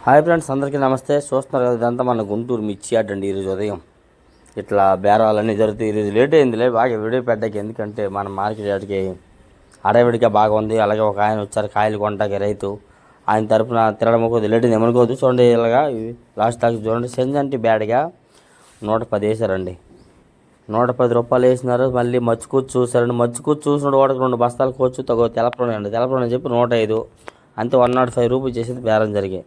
Hi friends, అందరికీ నమస్తే. చూస్తున్నారు కదా, ఇదంతా మన గుంటూరు మిర్చి యార్డ్ అండి. ఈరోజు ఉదయం ఇట్లా బేరాలన్నీ జరుగుతాయి. ఈరోజు లేట్ అయిందిలే బాగా వీడియో పెట్టడానికి, ఎందుకంటే మన మార్కెట్ యార్డ్కి అడవిడిగా బాగా ఉంది. అలాగే ఒక ఆయన వచ్చారు కాయలు కొంటాకి, రైతు. ఆయన తరపున తిరగడం కొద్దిగా లేట్ అయింది, ఏమనుకోవద్దు. చూడండి ఇలాగా లాస్ట్ దాకా చూడండి. సెంజంటి బ్యాడ్గా 110 వేసారండి. 110 రూపాయలు వేసినారు. మళ్ళీ మచ్చుకూర్చు చూసారండి. మచ్చుకూర్చు చూసినప్పుడు వాడికి 2 బస్తాలు కోవచ్చు తెలపడం అండి. తెలపడం అని చెప్పి 105 అంతే. 105 రూపాయలు చేసేది బేరం జరిగాయి.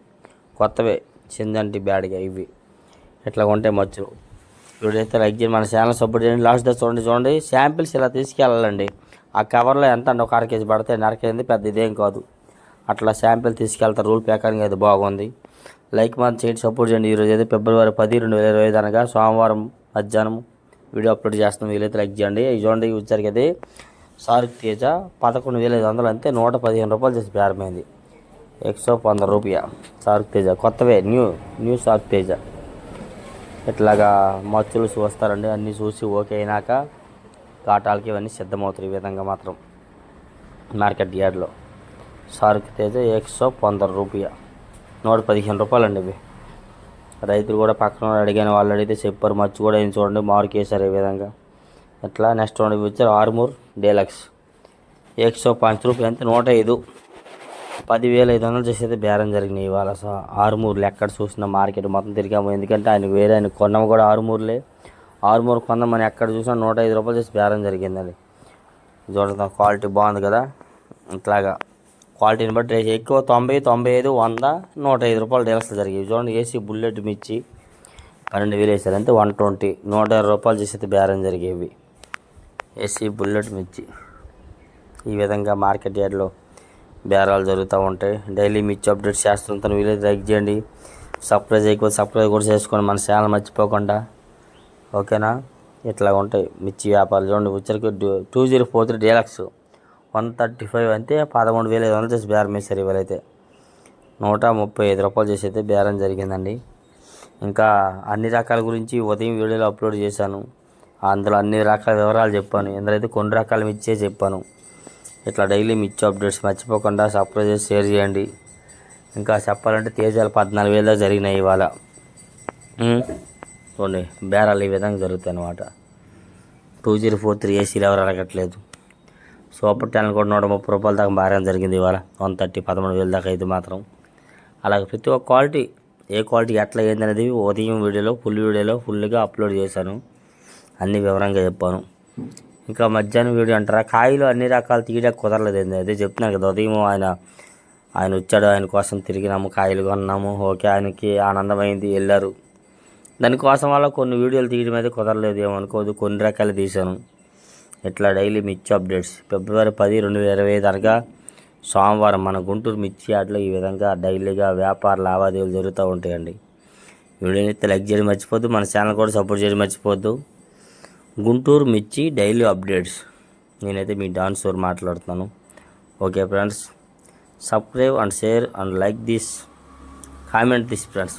కొత్తవే చిందంటి బ్యాడ్గా ఇవి. ఇట్లా కొంటే మచ్చులు. ఇప్పుడైతే లైక్ చేయండి, మన ఛానల్ సపోర్ట్ చేయండి. లాస్ట్ దా చూడండి శాంపిల్స్ ఇలా తీసుకెళ్ళాలండి. ఆ కవర్లో ఎంత అండి, ఒక 1/2 కేజీ పడితే నరకేంది, పెద్ద ఇదేం కాదు. అట్లా శాంపిల్ తీసుకెళ్తారు రూల్ ప్రకారంగా. అది బాగుంది. లైక్ మాత్రం చేయండి, సపోర్ట్ చేయండి. ఈరోజు అయితే ఫిబ్రవరి 10, 2025 అనగా సోమవారం మధ్యాహ్నం వీడియో అప్లోడ్ చేస్తున్నాం. వీలైతే లైక్ చేయండి. ఇవి చూడండి, వచ్చరికి అది సార్క్ తేజ 11,500 అంతే. 115 రూపాయలు చేసి బేరమైంది. 115 రూపాయ సార్క్ తేజ కొత్తవే, న్యూ సార్క్ తేజ. ఇట్లాగా మచ్చులు చూస్తారండి. అన్నీ చూసి ఓకే అయినాక కాటాలకి ఇవన్నీ సిద్ధమవుతాయి. ఈ విధంగా మాత్రం మార్కెట్ యార్డ్లో సార్క్ తేజ 115 రూపాయ, 115 రూపాయలు అండి ఇవి. రైతులు కూడా పక్కన అడిగిన వాళ్ళు అడిగితే చెప్పారు. మచ్చు కూడా ఏం చూడండి మార్క్ వేసారు ఈ విధంగా. ఇట్లా నెక్స్ట్ రౌండ్ వచ్చారు ఆర్మూర్ డీలక్స్ 105 రూపాయలు అంతే. 105 10,500 చేసేది బేరం జరిగినాయి ఇవాళ. ఆరుమూరులో ఎక్కడ చూసినా మార్కెట్ మొత్తం తిరిగాము, ఎందుకంటే ఆయన కొన్నాము కూడా ఆరుమూరులే. ఆరుమూరు కొన్నాం మనం ఎక్కడ చూసినా 105 రూపాయలు చేసి బేరం జరిగిందండి. చూడటం క్వాలిటీ బాగుంది కదా. ఇట్లాగా క్వాలిటీని బట్టి ఎక్కువ 90, 95, 100, 105 రూపాయలు డీలక్స్ జరిగాయి. చూడండి ఏసీ బుల్లెట్ మిర్చి 12,000 వేసారు అంతే. 120, 120 రూపాయలు చేసేది బేరం జరిగేవి ఏసీ బుల్లెట్ మిర్చి. ఈ విధంగా మార్కెట్ యార్డ్లో బేరాలు జరుగుతూ ఉంటాయి. డైలీ మిర్చి అప్డేట్స్ చేస్తుంటాను. వీలైతే లైక్ చేయండి. సబ్స్క్రైబ్ కూడా చేసుకోండి మన ఛానల్ మర్చిపోకుండా, ఓకేనా. ఇట్లా ఉంటాయి మిర్చి వ్యాపారాలు. చూడండి వచ్చరికి 2043 డీలక్స్ 135 అంతే. 13,500 చేసి బేరం వేసారు. ఇవాళైతే 135 రూపాయలు చేసి అయితే బేరం జరిగిందండి. ఇంకా అన్ని రకాల గురించి ఉదయం వీడియోలో అప్లోడ్ చేశాను. అందులో అన్ని రకాల వివరాలు చెప్పాను. ఇందులో అయితే కొన్ని రకాల మిర్చే చెప్పాను. ఇట్లా డైలీ మిర్చి అప్డేట్స్ మర్చిపోకుండా సబ్స్క్రైబ్ చేసి షేర్ చేయండి. ఇంకా చెప్పాలంటే తేజాలు 14,000 దాకా జరిగినాయి ఇవాళ. చూడండి బేరాలు ఈ విధంగా జరుగుతాయి అన్నమాట. 2043 ఏసీలు ఎవరు అడగట్లేదు. సూపర్ టాలెంట్ కూడా 130 రూపాయల దాకా బేరం జరిగింది ఇవాళ. 130, 13,000 దాకా అయితే మాత్రం. అలాగే ప్రతి ఒక్క క్వాలిటీ, ఏ క్వాలిటీ ఎట్లా అయిందనేది ఉదయం వీడియోలో ఫుల్గా అప్లోడ్ చేశాను. అన్ని వివరంగా చెప్పాను. ఇంకా మధ్యాహ్నం వీడియో అంటారా, కాయలు అన్ని రకాలు తీయడానికి కుదరలేదు. అదే చెప్తున్నాను కదా, ఉదయం ఆయన వచ్చాడు, ఆయన కోసం తిరిగినాము, కాయలు కొన్నాము. ఓకే, ఆయనకి ఆనందమైంది, వెళ్ళారు. దానికోసం వల్ల కొన్ని వీడియోలు తీయడం అయితే కుదరలేదు, ఏమనుకోదు. కొన్ని రకాలు తీశాను. ఇట్లా డైలీ మిర్చి అప్డేట్స్ ఫిబ్రవరి 10, 2025 అనగా సోమవారం మన గుంటూరు మిర్చి యార్డ్లో ఈ విధంగా డైలీగా వ్యాపార లావాదేవీలు జరుగుతూ ఉంటాయండి. వీడియోని అయితే లైక్ చేయడం మర్చిపోద్దు. మన ఛానల్ కూడా సపోర్ట్ చేయడం మర్చిపోద్దు. గుంటూరు మిర్చి డైలీ అప్డేట్స్. నేనైతే మీ డాన్సర్ మాట్లాడుతున్నాను. Okay friends, subscribe and share and like this, comment this friends.